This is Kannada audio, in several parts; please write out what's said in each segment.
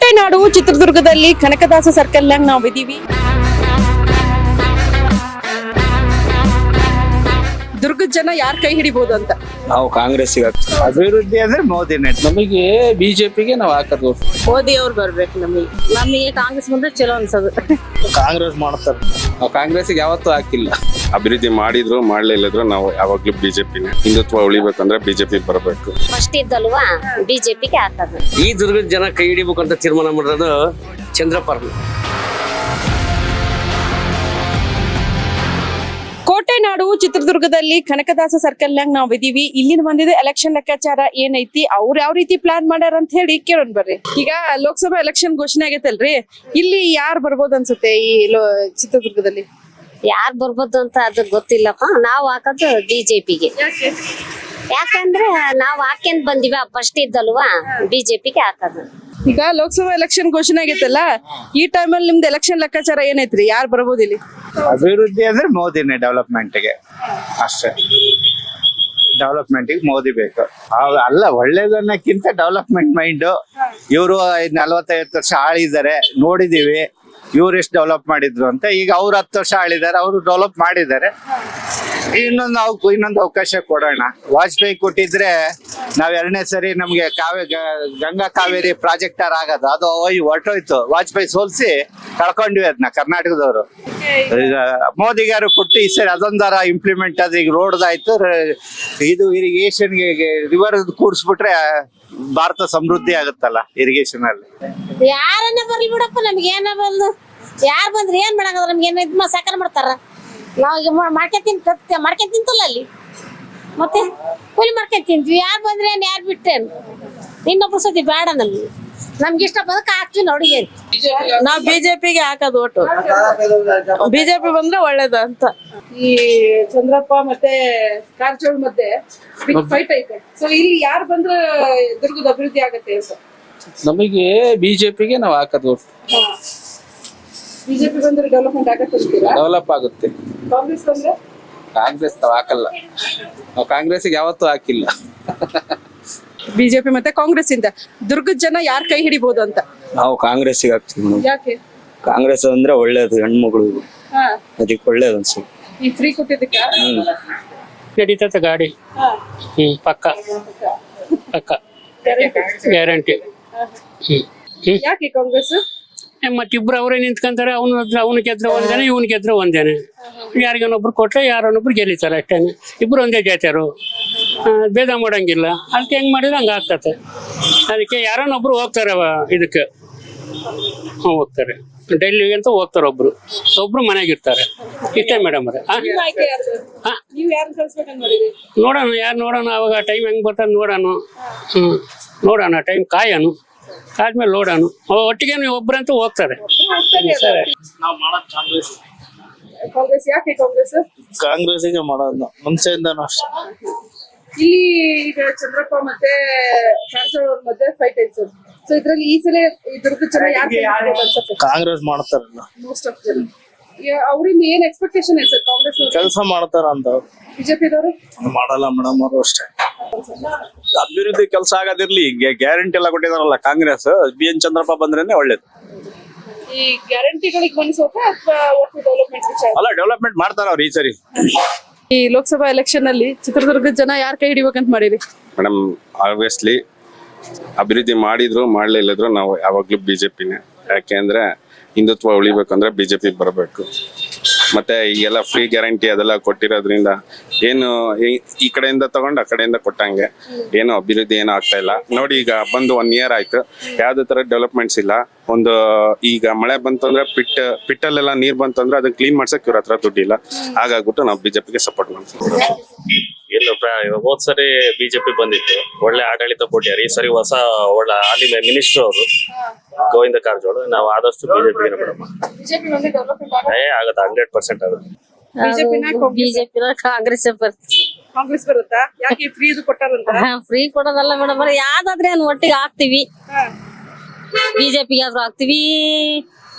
ಕೋಟೆ ನಾಡು ಚಿತ್ರದುರ್ಗದಲ್ಲಿ ಕನಕದಾಸ ಸರ್ಕಲ್ನಾಗ ನಾವಿದೀವಿ. ದುರ್ಗದ ಜನ ಯಾರ್ ಕೈ ಹಿಡಿಬಹುದು ಅಂತ ನಾವು ಕಾಂಗ್ರೆಸ್ಸಿಗೆ ಅಭಿವೃದ್ಧಿ ಅಂದ್ರೆ ಮೋದಿನೇ. ನಮಗೆ ಬಿಜೆಪಿಗೆ ನಾವು ಹಾಕೋದು. ಮೋದಿ ಅವ್ರು ಬರ್ಬೇಕು. ನಮಗೆ ಕಾಂಗ್ರೆಸ್ ಬಂದ್ರೆ ಚಲೋ ಅನ್ಸೋದು. ಕಾಂಗ್ರೆಸ್ ಮಾಡ್ತಾರೆ. ನಾವು ಕಾಂಗ್ರೆಸ್ಸಿಗೆ ಯಾವತ್ತೂ ಹಾಕಿಲ್ಲ. ಅಭಿವೃದ್ಧಿ ಮಾಡಿದ್ರು ಮಾಡ್ಲಿಲ್ಲದ್ರು ನಾವು ಯಾವಾಗ್ಲೂ ಬಿಜೆಪಿನೇ. ಹಿಂದುತ್ವ ಉಳಿಬೇಕಂದ್ರೆ ಬಿಜೆಪಿ ಬರಬೇಕು. ಫಸ್ಟ್ ಇದ್ದಲ್ವಾ ಬಿಜೆಪಿಗೆ ಹಾಕೋದು. ಈ ದುರ್ಗದ ಜನ ಕೈ ಹಿಡಿಬೇಕು ಅಂತ ತೀರ್ಮಾನ ಮಾಡಿರೋದು ಚಂದ್ರಪ್ಪರ್ನ. ಕೋಟೆ ನಾಡು ಚಿತ್ರದುರ್ಗದಲ್ಲಿ ಕನಕದಾಸ ಸರ್ಕಲ್ನಾಗ ನಾವಿದೀವಿ. ಇಲ್ಲಿನ ಬಂದಿದೆ ಎಲೆಕ್ಷನ್ ಲೆಕ್ಕಾಚಾರ ಏನೈತಿ, ಅವ್ರು ಯಾವ ರೀತಿ ಪ್ಲಾನ್ ಮಾಡ್ಯಾರ ಅಂತ ಹೇಳಿ ಕೇಳೋಣ ಬರ್ರಿ. ಈಗ ಲೋಕಸಭಾ ಎಲೆಕ್ಷನ್ ಘೋಷಣೆ ಆಗೈತಲ್ರಿ, ಇಲ್ಲಿ ಯಾರು ಬರ್ಬೋದು ಅನ್ಸುತ್ತೆ ಈ ಚಿತ್ರದುರ್ಗದಲ್ಲಿ? ಯಾರು ಬರ್ಬೋದು ಅಂತ ಅದು ಗೊತ್ತಿಲ್ಲಪ್ಪ. ನಾವು ಹಾಕೋದು ಬಿಜೆಪಿಗೆ. ಯಾಕಂದ್ರೆ ನಾವು ಹಾಕ್ಯಂತ ಬಂದಿವ ಫಸ್ಟ್ ಇದ್ದಲ್ವಾ ಬಿಜೆಪಿಗೆ ಹಾಕೋದು. ಈಗ ಲೋಕಸಭಾ ಎಲೆಕ್ಷನ್ ಘೋಷಣೆ ಆಗೈತಲ್ಲ, ಈ ಟೈಮಲ್ಲಿ ನಿಮ್ದು ಎಲೆಕ್ಷನ್ ಲೆಕ್ಕಾಚಾರ ಏನೈತ್ರಿ? ಯಾರು ಬರ್ಬೋದು ಇಲ್ಲಿ? ಅಭಿವೃದ್ಧಿ ಅಂದ್ರೆ ಮೋದಿನೇ. ಡೆವಲಪ್ಮೆಂಟ್ಗೆ ಅಷ್ಟೇ. ಡೆವಲಪ್ಮೆಂಟ್ಗೆ ಮೋದಿ ಬೇಕು. ಅಲ್ಲ, ಒಳ್ಳೇದನ್ನಕ್ಕಿಂತ ಡೆವಲಪ್ಮೆಂಟ್ ಮೈಂಡ್. ಇವರು 40-50 ವರ್ಷ ಆಳಿದ್ದಾರೆ, ನೋಡಿದೀವಿ. ಇವ್ರು ಎಷ್ಟು ಡೆವಲಪ್ ಮಾಡಿದ್ರು ಅಂತ. ಈಗ ಅವ್ರು 10 ವರ್ಷ ಆಳಿದ್ದಾರೆ, ಅವರು ಡೆವಲಪ್ ಮಾಡಿದ್ದಾರೆ. ಇನ್ನೊಂದು ಅವಕಾಶ ಕೊಡೋಣ. ವಾಜಪೇಯಿ ಕೊಟ್ಟಿದ್ರೆ ನಾವ್ 2ನೇ ಸರಿ ನಮ್ಗೆ ಗಂಗಾ ಕಾವೇರಿ ಪ್ರಾಜೆಕ್ಟರ್ ಆಗೋದು ಅದು ಹೊರಟೋಯ್ತು. ವಾಜಪೇಯಿ ಸೋಲ್ಸಿ ಕಳ್ಕೊಂಡ್ವಿ ಅದನ್ನ ಕರ್ನಾಟಕದವರು. ಈಗ ಮೋದಿಗಾರು ಕೊಟ್ಟು ಈ ಸರಿ ಅದೊಂದರ ಇಂಪ್ಲಿಮೆಂಟ್ ಆದ್ರೆ ಈಗ ರೋಡ್ದಾಯ್ತು. ಇದು ಇರಿಗೇಷನ್ಗೆ ರಿವರ್ ಕೂಡಿಸ್ಬಿಟ್ರೆ ಭಾರತ ಸಮೃದ್ಧಿ ಆಗುತ್ತಲ್ಲ ಇರಿಗೇಷನ್ ಅಲ್ಲಿ. ಯಾರನ್ನ ಬರ್ಲಿ ಬಿಡಪ್ಪ, ನಮ್ಗೆ ಏನ ಬಂದು ಯಾರು ಬಂದ್ರೆ ಏನ್ ಮಾಡಾಕದ್ರ? ನಮ್ಗೆ ಏನ ಸಾಕಾರ ಮಾಡ್ತಾರ? ನಾವು ಈಗ ಮಾಡ್ಕೊಂಡ್ ತಿಂತಲ್ಲ ಅಲ್ಲಿ, ಮತ್ತೆ ಕೂಲಿ ಮಾಡ್ಕೊಂಡ್ ತಿಂತೀವಿ. ಯಾರು ಬಂದ್ರೆ ಯಾರು ಬಿಟ್ಟೇನು? ಇನ್ನೊಬ್ರು ಸತಿ ಬೇಡ. ನಮ್ಗೆ ಇಷ್ಟ ಬಂದಕ್ಕೆ ಹಾಕ್ತೀವಿ ನೋಡಿ. ನಾವ್ ಬಿಜೆಪಿಗೆ ಹಾಕೋದು ಓಟು. ಬಿಜೆಪಿ ಬಂದ್ರೆ ಒಳ್ಳೇದ ಅಂತ. ಈ ಚಂದ್ರಪ್ಪ ಮತ್ತೆ ಕಾರಜೋಳ ಮಧ್ಯೆ ಫೈಟ್ ಐತೆ. ಸೊ ಇಲ್ಲಿ ಯಾರು ಬಂದ್ರೆ ದುರ್ಗದ ಅಭಿವೃದ್ಧಿ ಆಗತ್ತೆ ಅಂತ? ನಮಗೆ ಬಿಜೆಪಿಗೆ ನಾವು ಹಾಕೋದು. ಬಿಜೆಪಿ ಬಂದ್ರೆ ಡೆವಲಪ್ಮೆಂಟ್ ಆಗತ್ತೆ ಅಂತೀರಾ? ಡೆವಲಪ್ ಆಗುತ್ತೆ. ಕಾಂಗ್ರೆಸ್ ಬಂದ್ರೆ? ಕಾಂಗ್ರೆಸ್ ನಾವು ಹಾಕಲ್ಲ. ನಾವು ಕಾಂಗ್ರೆಸ್ಸಿಗೆ ಯಾವತ್ತೂ ಹಾಕಿಲ್ಲ. ಬಿಜೆಪಿ ಮತ್ತೆ ಕಾಂಗ್ರೆಸ್ ಇಂದ ದುರ್ಗದ ಜನ ಯಾರ್ ಕೈ ಹಿಡಿಬಹುದು ಅಂತ? ನಾವು ಕಾಂಗ್ರೆಸ್ಸಿಗೆ ಹಾಕ್ತೀವಿ ಮೇಡಮ್. ಯಾಕೆ? ಕಾಂಗ್ರೆಸ್ ಅಂದ್ರೆ ಒಳ್ಳೇದು, ಹೆಣ್ಮಗಳು ಅದಕ್ಕೆ ಒಳ್ಳೇದು ಅನ್ಸುತ್ತೆ. ಈ ಫ್ರೀ ಕೊಟ್ಟಿದ್ದಕ್ಕ ನಡೀತದೆ ಗಾಡಿ. ಪಕ್ಕ ಪಕ್ಕ ಗ್ಯಾರಂಟಿ. ಯಾಕೆ ಕಾಂಗ್ರೆಸ್? ಮತ್ತಿಬ್ರು ಅವರೇ ನಿಂತ್ಕೊಂತಾರೆ. ಅವನು ಗೆದ್ರೆ ಒಂದೇನೆ, ಇವನು ಗೆದ್ರೆ ಒಂದೇನೆ. ಯಾರಿಗನೊಬ್ರು ಕೊಟ್ರೆ ಯಾರನ್ನೊಬ್ರು ಗೆಲ್ಲಿತಾರೆ ಅಷ್ಟೇನೆ. ಇಬ್ರು ಒಂದೇ ಜಾತಿಯರು, ಭೇದ ಮಾಡಂಗಿಲ್ಲ. ಅದಕ್ಕೆ ಹೆಂಗ್ ಮಾಡಿದ್ರೆ ಹಂಗ ಆಗ್ತತೆ. ಅದಕ್ಕೆ ಯಾರನ್ನೊಬ್ರು ಹೋಗ್ತಾರೆ ಇದಕ್ಕೆ. ಹೋಗ್ತಾರೆ ಡೆಲ್ಲಿಗೆ ಅಂತ ಹೋಗ್ತಾರೆ. ಒಬ್ರು ಮನೆಗಿರ್ತಾರೆ. ಇಷ್ಟೇ ಮೇಡಮ್ ಅವ್ರೆ. ನೋಡೋಣ ಯಾರು ನೋಡೋಣ. ಅವಾಗ ಟೈಮ್ ಹೆಂಗ್ ಬರ್ತದೆ ನೋಡೋಣ. ನೋಡೋಣ, ಟೈಮ್ ಕಾಯೋಣ. ಆದ್ಮೇಲೆ ನೋಡೋಣ. ಒಟ್ಟಿಗೆ ಒಬ್ರಂತೂ ಹೋಗ್ತಾರೆ. ಕಾಂಗ್ರೆಸ್ ಯಾಕೆ? ಕಾಂಗ್ರೆಸ್ಸಿಗೆ ಮಾಡೋದು ಮುಂಚೆಯಿಂದನೂ ಅಷ್ಟೇ. ಇಲ್ಲಿ ಈಗ ಚಂದ್ರಪ್ಪ ಮತ್ತೆ ಕಾರಜೋಳ ಅವ್ರ ಮಧ್ಯೆ ಫೈಟ್ ಐತೆ. ಸೊ ಇದ್ರಲ್ಲಿ ಈ ಸಲ ಈ ದುರ್ಗದ ಜನ ಯಾಕೆ ಅನ್ಸುತ್ತೆ? ಕಾಂಗ್ರೆಸ್ ಮಾಡ್ತಾರಲ್ಲ ಮೋಸ್ಟ್ ಆಫ್ ಜನ. ಅವ್ರಿಂದ ಏನ್ ಎಕ್ಸ್ಪೆಕ್ಟೇಷನ್ ಐತೆ ಸರ್? ಕಾಂಗ್ರೆಸ್ ಕೆಲಸ ಮಾಡ್ತಾರ ಅಂತ. ಬಿಜೆಪಿದವರು ಮಾಡಲ್ಲ ಮೇಡಮ್ ಅವರು ಅಷ್ಟೇ. ಅಭಿವೃದ್ಧಿ ಕೆಲಸ ಆಗೋದಿರ್ಲಿ, ಗ್ಯಾರಂಟಿ ಎಲ್ಲ ಕೊಟ್ಟಿದಾರಲ್ಲ ಕಾಂಗ್ರೆಸ್. BN ಚಂದ್ರಪ್ಪ ಬಂದ್ರೇನೆ ಒಳ್ಳೇದು. ಈ ಗ್ಯಾರಂಟಿಗಳಿಗೆ ಮನಸ್ಸೋಕ ಅಥವಾ ಒಟ್ಟು ಡೆವಲಪ್ಮೆಂಟ್ ವಿಚಾರ? ಅಲ್ಲ, ಡೆವಲಪ್ಮೆಂಟ್ ಮಾಡ್ತಾರ ಅವ್ರು ಈ ಸರಿ. ಈ ಲೋಕಸಭಾ ಎಲೆಕ್ಷನ್ ಅಲ್ಲಿ ಚಿತ್ರದುರ್ಗದ ಜನ ಯಾರ್ ಕೈ ಹಿಡಿಬೇಕಂತ ಮಾಡಿರಿ? ಮೇಡಮ್, ಆಬ್ವಿಯಸ್ಲಿ ಅಭಿವೃದ್ಧಿ ಮಾಡಿದ್ರು ಮಾಡ್ಲಿಲ್ಲದ್ರು ನಾವು ಯಾವಾಗ್ಲೂ ಬಿಜೆಪಿನೇ. ಯಾಕೆಂದ್ರೆ ಹಿಂದುತ್ವ ಉಳಿಬೇಕಂದ್ರೆ ಬಿಜೆಪಿ ಬರಬೇಕು. ಮತ್ತೆ ಈಗೆಲ್ಲ ಫ್ರೀ ಗ್ಯಾರಂಟಿ ಅದೆಲ್ಲ ಕೊಟ್ಟಿರೋದ್ರಿಂದ ಏನು ಈ ಕಡೆಯಿಂದ ತಗೊಂಡು ಆ ಕಡೆಯಿಂದ ಕೊಟ್ಟಂಗೆ ಏನು ಅಭಿವೃದ್ಧಿ ಏನೂ ಆಗ್ತಾ ಇಲ್ಲ. ನೋಡಿ, ಈಗ ಬಂದು 1 year ಆಯ್ತು, ಯಾವ್ದೇ ತರ ಡೆವಲಪ್ಮೆಂಟ್ಸ್ ಇಲ್ಲ. ಒಂದು ಈಗ ಮಳೆ ಬಂತಂದ್ರೆ ಪಿಟ್ಟಲ್ಲೆಲ್ಲ ನೀರ್ ಬಂತಂದ್ರೆ ಅದನ್ನ ಕ್ಲೀನ್ ಮಾಡ್ಸಕ್ ಇವ್ರ ಹತ್ರ ದುಡ್ಡಿಲ್ಲ. ಹಾಗಾಗ್ಬಿಟ್ಟು ನಾವು ಬಿಜೆಪಿಗೆ ಸಪೋರ್ಟ್ ಮಾಡ್ತೀವಿ. ಇಲ್ಲ, ಹೋದ್ ಸರಿ ಬಿಜೆಪಿ ಬಂದಿತ್ತು, ಒಳ್ಳೆ ಆಡಳಿತ ಕೊಟ್ಟಾರೆ. ಈ ಸರಿ ಹೊಸ ಒಳ್ಳೆ ಹಾಲಿ ಮಿನಿಸ್ಟರ್ ಅವರು ಗೋವಿಂದ ಕಾರಜೋಳ. ನಾವು ಆದಷ್ಟು ಬಿಜೆಪಿ ಆಗತ್ತೆ. 100% ಆಗುತ್ತೆ. ಬಿಜೆಪಿ ಕಾಂಗ್ರೆಸ್ ಕಾಂಗ್ರೆಸ್ ಬರುತ್ತಾ? ಯಾಕೆ ಫ್ರೀ ಇದು ಕೊಟ್ಟಾರಂತ? ಫ್ರೀ ಕೊಡೋದಲ್ಲ ಮೇಡಮ್, ಯಾವ್ದಾದ್ರೆ ಒಟ್ಟಿಗೆ ಹಾಕ್ತಿವಿ. ಬಿಜೆಪಿಗೆ ಆದ್ರೂ ಹಾಕ್ತಿವಿ,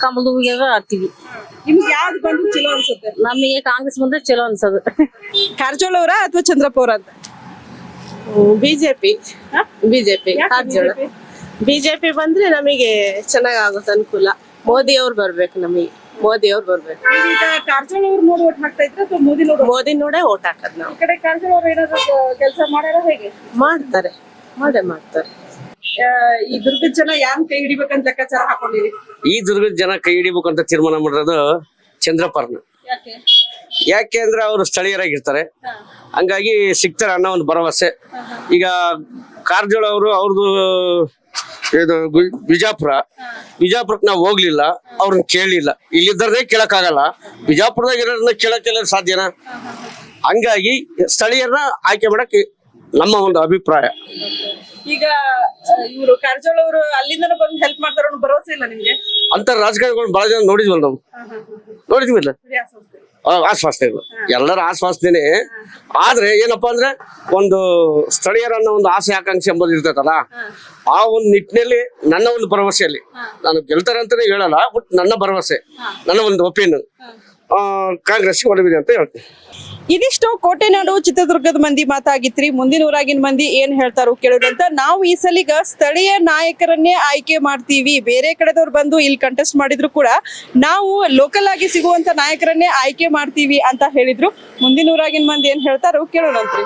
ಕಮಲದ ಹೂವಿಗೆ ಹಾಕ್ತಿವಿ. ನಿಮ್ಗೆ ಯಾವ್ದು ಬಂದು ಚಲೋ ಅನ್ಸುತ್ತೆ? ನಮಗೆ ಕಾಂಗ್ರೆಸ್ ಬಂದ್ರೆ ಚಲೋ ಅನ್ಸೋದು. ಕಾರಜೋಳ ಅವರ ಅಥವಾ ಚಂದ್ರಪ್ಪ ಅವರ ಅಂತ? ಬಿಜೆಪಿ. ಕಾರಜೋಳ ಬಿಜೆಪಿ ಬಂದ್ರೆ ನಮಗೆ ಚೆನ್ನಾಗುತ್ತೆ ಅನುಕೂಲ. ಮೋದಿ ಅವ್ರು ಬರ್ಬೇಕು, ನಮಗೆ ಮೋದಿ ಅವ್ರು ಬರ್ಬೇಕು. ಈಗ ಕಾರಜೋಳ ಅವ್ರು ನೋಡಿ ಓಟ್ ಹಾಕ್ತಾ ಇದ್ರೆ ಅಥವಾ ಮೋದಿ ನೋಡಿ? ಮೋದಿ ನೋಡೇ ಓಟ್ ಹಾಕೋದು ನಾವು. ಈ ಕಡೆ ಕಾರಜೋಳ ಅವ್ರು ಏನಾದ್ರು ಕೆಲಸ ಮಾಡ್ಯಾರ ಹೇಗೆ? ಮಾಡ್ತಾರೆ, ಮಾಡ್ತಾರೆ. ಈ ದುರ್ಗದ ಜನ ಯಾರು ಕೈ ಹಿಡಿಬೇಕಂತ ಲೆಕ್ಕಾಚಾರ ಹಾಕೊಂಡಿರಿ? ಈ ದುರ್ಗದ ಜನ ಕೈ ಹಿಡಿಬೇಕು ಅಂತ ತೀರ್ಮಾನ ಮಾಡಿರೋದು ಚಂದ್ರಪ್ಪರ್ನ. ಯಾಕೆ ಅಂದ್ರೆ ಅವರು ಸ್ಥಳೀಯರಾಗಿರ್ತಾರೆ, ಹಂಗಾಗಿ ಸಿಗ್ತಾರೆ ಅನ್ನೋ ಒಂದು ಭರವಸೆ. ಈಗ ಕಾರಜೋಳ ಅವರು ಅವ್ರದ್ದು ಇದು ಬಿಜಾಪುರಕ್ಕೆ ನಾವು ಹೋಗ್ಲಿಲ್ಲ, ಅವ್ರನ್ನ ಕೇಳಲಿಲ್ಲ. ಇಲ್ಲಿದ್ದರೇ ಕೇಳಕ್ಕಾಗಲ್ಲ, ಬಿಜಾಪುರದಾಗ ಇರೋದನ್ನ ಕೇಳಕ್ಕೆಲ್ಲ ಸಾಧ್ಯನಾ? ಹಂಗಾಗಿ ಸ್ಥಳೀಯರನ್ನ ಆಯ್ಕೆ ಮಾಡಕ್ಕೆ ನಮ್ಮ ಒಂದು ಅಭಿಪ್ರಾಯ. ಈಗ ಇವರು ಕಾರಜೋಳ ಅವರು ಅಲ್ಲಿಂದ ಬಂದು ಹೆಲ್ಪ್ ಮಾಡ್ತಾರ ಅನ್ನೋ ಭರವಸೆ ಇಲ್ಲ ನಿಮ್ಗೆ? ಅಂತ ರಾಜಕಾರಣಿಗಳು ಬಹಳ ಜನ ನೋಡಿದ್ವಲ್ಲ ನಾವು, ನೋಡಿದ್ವಿಲ್ಲ ಆಶ್ವಾಸನೆಗಳು, ಎಲ್ಲರ ಆಶ್ವಾಸನೆ. ಆದ್ರೆ ಏನಪ್ಪಾ ಅಂದ್ರೆ ಒಂದು ಸ್ಥಳೀಯರನ್ನ ಒಂದು ಆಸೆ ಆಕಾಂಕ್ಷೆ ಎಂಬುದು ಇರ್ತೈತಲ್ಲ, ಆ ಒಂದು ನಿಟ್ಟಿನಲ್ಲಿ ನನ್ನ ಒಂದು ಭರವಸೆಯಲ್ಲಿ ನಾನು ಗೆಲ್ತಾರೆ ಅಂತಾನೆ ಹೇಳಲ್ಲ, ಬಟ್ ನನ್ನ ಭರವಸೆ, ನನ್ನ ಒಂದು ಒಪಿನಿಯನ್ ಕಾಂಗ್ರೆಸ್ಗೆ ಒಲವಿದೆ ಅಂತ ಹೇಳ್ತೀನಿ. ಇದಿಷ್ಟು ಕೋಟೆನಾಡು ಚಿತ್ರದುರ್ಗದ ಮಂದಿ ಮಾತಾಗಿತ್ರಿ. ಮುಂದಿನ ಊರಾಗಿನ ಮಂದಿ ಏನ್ ಹೇಳ್ತಾರೋ ಕೇಳೋದಂತ. ನಾವು ಈ ಸಲಿಗ ಸ್ಥಳೀಯ ನಾಯಕರನ್ನೇ ಆಯ್ಕೆ ಮಾಡ್ತೀವಿ, ಬೇರೆ ಕಡೆದವ್ರು ಬಂದು ಇಲ್ಲಿ ಕಂಟೆಸ್ಟ್ ಮಾಡಿದ್ರು ಕೂಡ ನಾವು ಲೋಕಲ್ ಆಗಿ ಸಿಗುವಂತ ನಾಯಕರನ್ನೇ ಆಯ್ಕೆ ಮಾಡ್ತೀವಿ ಅಂತ ಹೇಳಿದ್ರು. ಮುಂದಿನ ಊರಾಗಿನ ಮಂದಿ ಏನ್ ಹೇಳ್ತಾರೋ ಕೇಳೋಣಂತ್ರಿ.